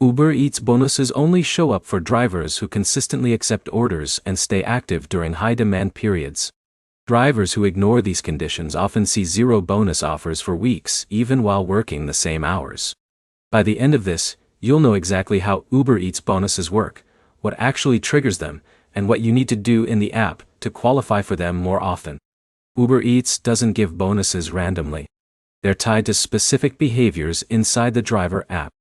Uber Eats bonuses only show up for drivers who consistently accept orders and stay active during high-demand periods. Drivers who ignore these conditions often see zero bonus offers for weeks, even while working the same hours. By the end of this, you'll know exactly how Uber Eats bonuses work, what actually triggers them, and what you need to do in the app to qualify for them more often. Uber Eats doesn't give bonuses randomly. They're tied to specific behaviors inside the driver app.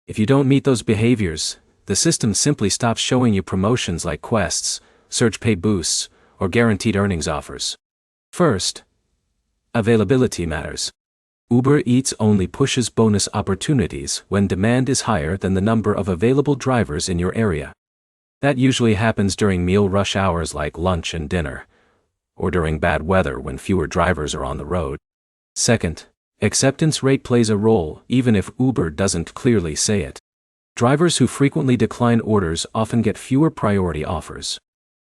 If you don't meet those behaviors, the system simply stops showing you promotions like quests, surge pay boosts, or guaranteed earnings offers. First, availability matters. Uber Eats only pushes bonus opportunities when demand is higher than the number of available drivers in your area. That usually happens during meal rush hours like lunch and dinner, or during bad weather when fewer drivers are on the road. Second, acceptance rate plays a role even if Uber doesn't clearly say it. Drivers who frequently decline orders often get fewer priority offers.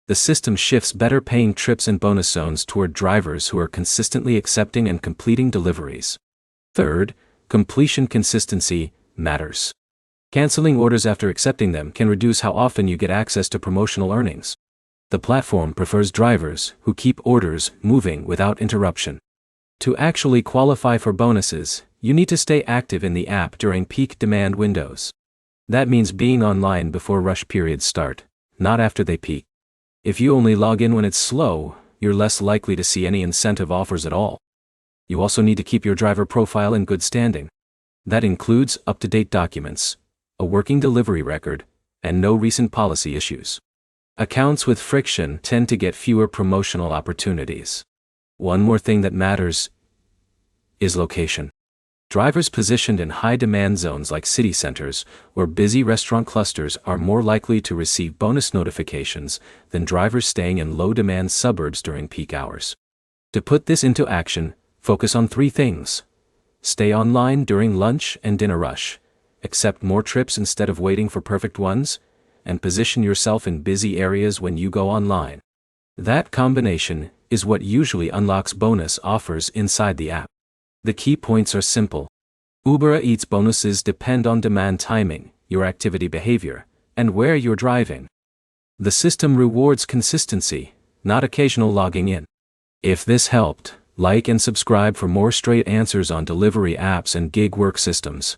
The system shifts better paying trips and bonus zones toward drivers who are consistently accepting and completing deliveries. Third, completion consistency matters. Canceling orders after accepting them can reduce how often you get access to promotional earnings. The platform prefers drivers who keep orders moving without interruption. To actually qualify for bonuses, you need to stay active in the app during peak demand windows. That means being online before rush periods start, not after they peak. If you only log in when it's slow, you're less likely to see any incentive offers at all. You also need to keep your driver profile in good standing. That includes up-to-date documents, a working delivery record, and no recent policy issues. Accounts with friction tend to get fewer promotional opportunities. One more thing that matters is location. Drivers positioned in high-demand zones like city centers or busy restaurant clusters are more likely to receive bonus notifications than drivers staying in low-demand suburbs during peak hours. To put this into action, focus on 3 things. Stay online during lunch and dinner rush, accept more trips instead of waiting for perfect ones, and position yourself in busy areas when you go online. That combination is what usually unlocks bonus offers inside the app. The key points are simple. Uber Eats bonuses depend on demand timing, your activity behavior, and where you're driving. The system rewards consistency, not occasional logging in. If this helped, like and subscribe for more straight answers on delivery apps and gig work systems.